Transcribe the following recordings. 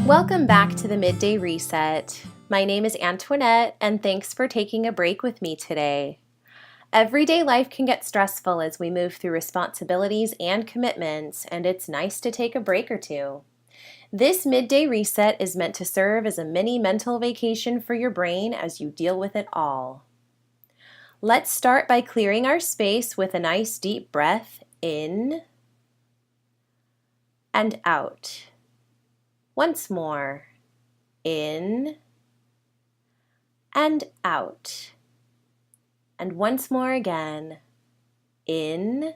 Welcome back to the Midday Reset. My name is Antoinette, and thanks for taking a break with me today. Everyday life can get stressful as we move through responsibilities and commitments, and it's nice to take a break or two. This Midday Reset is meant to serve as a mini mental vacation for your brain as you deal with it all. Let's start by clearing our space with a nice deep breath in and out. Once more, in and out. And once more again, in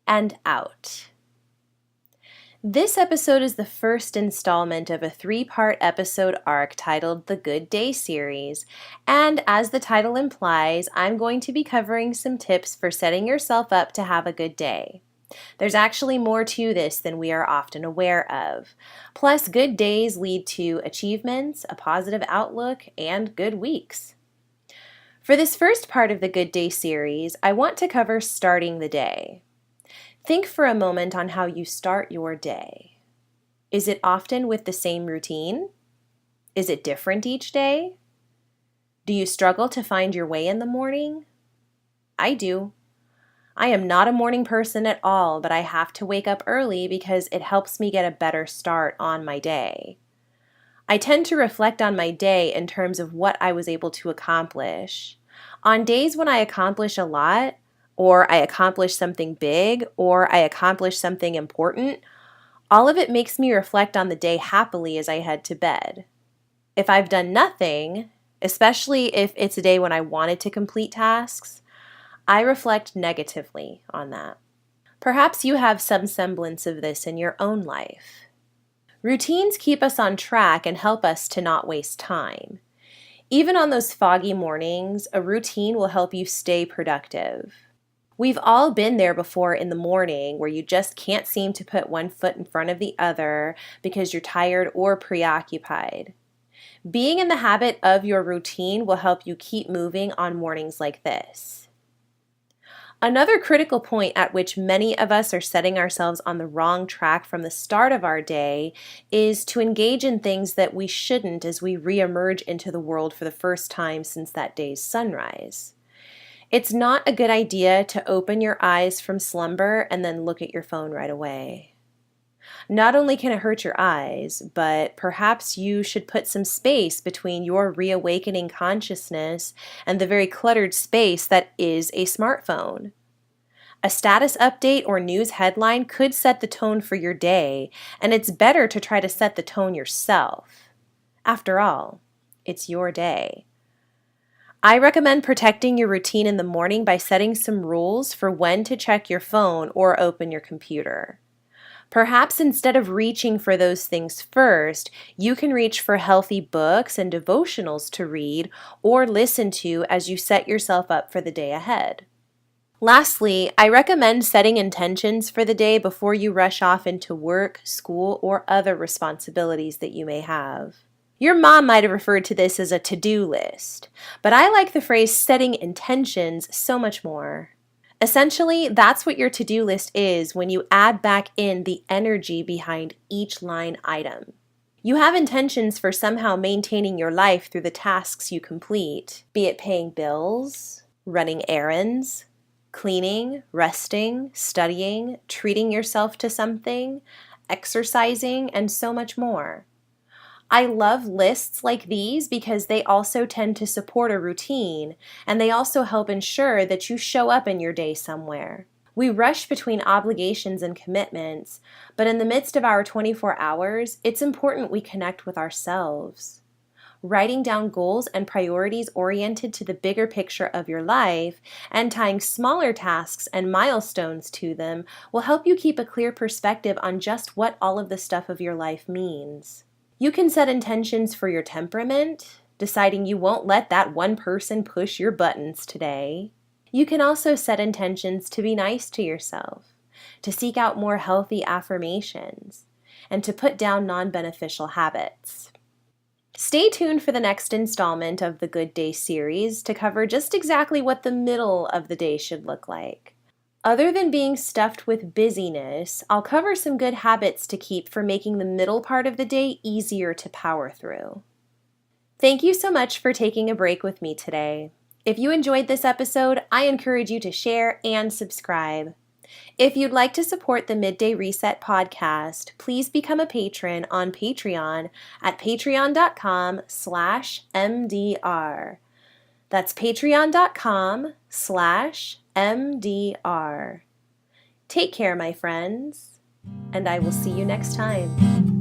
and out. This episode is the first installment of a 3-part episode arc titled The Good Day Series, and as the title implies, I'm going to be covering some tips for setting yourself up to have a good day. There's actually more to this than we are often aware of. Plus, good days lead to achievements, a positive outlook, and good weeks. For this first part of the Good Day series, I want to cover starting the day. Think for a moment on how you start your day. Is it often with the same routine? Is it different each day? Do you struggle to find your way in the morning? I do. I am not a morning person at all, but I have to wake up early because it helps me get a better start on my day. I tend to reflect on my day in terms of what I was able to accomplish. On days when I accomplish a lot, or I accomplish something big, or I accomplish something important, all of it makes me reflect on the day happily as I head to bed. If I've done nothing, especially if it's a day when I wanted to complete tasks, I reflect negatively on that. Perhaps you have some semblance of this in your own life. Routines keep us on track and help us to not waste time. Even on those foggy mornings, a routine will help you stay productive. We've all been there before in the morning where you just can't seem to put one foot in front of the other because you're tired or preoccupied. Being in the habit of your routine will help you keep moving on mornings like this. Another critical point at which many of us are setting ourselves on the wrong track from the start of our day is to engage in things that we shouldn't as we reemerge into the world for the first time since that day's sunrise. It's not a good idea to open your eyes from slumber and then look at your phone right away. Not only can it hurt your eyes, but perhaps you should put some space between your reawakening consciousness and the very cluttered space that is a smartphone. A status update or news headline could set the tone for your day, and it's better to try to set the tone yourself. After all, it's your day. I recommend protecting your routine in the morning by setting some rules for when to check your phone or open your computer. Perhaps instead of reaching for those things first, you can reach for healthy books and devotionals to read or listen to as you set yourself up for the day ahead. Lastly, I recommend setting intentions for the day before you rush off into work, school, or other responsibilities that you may have. Your mom might have referred to this as a to-do list, but I like the phrase setting intentions so much more. Essentially, that's what your to-do list is when you add back in the energy behind each line item. You have intentions for somehow maintaining your life through the tasks you complete, be it paying bills, running errands, cleaning, resting, studying, treating yourself to something, exercising, and so much more. I love lists like these because they also tend to support a routine, and they also help ensure that you show up in your day somewhere. We rush between obligations and commitments, but in the midst of our 24 hours, it's important we connect with ourselves. Writing down goals and priorities oriented to the bigger picture of your life and tying smaller tasks and milestones to them will help you keep a clear perspective on just what all of the stuff of your life means. You can set intentions for your temperament, deciding you won't let that one person push your buttons today. You can also set intentions to be nice to yourself, to seek out more healthy affirmations, and to put down non-beneficial habits. Stay tuned for the next installment of the Good Day series to cover just exactly what the middle of the day should look like. Other than being stuffed with busyness, I'll cover some good habits to keep for making the middle part of the day easier to power through. Thank you so much for taking a break with me today. If you enjoyed this episode, I encourage you to share and subscribe. If you'd like to support the Midday Reset podcast, please become a patron on Patreon at patreon.com/MDR. That's patreon.com/MDR. Take care, my friends, and I will see you next time.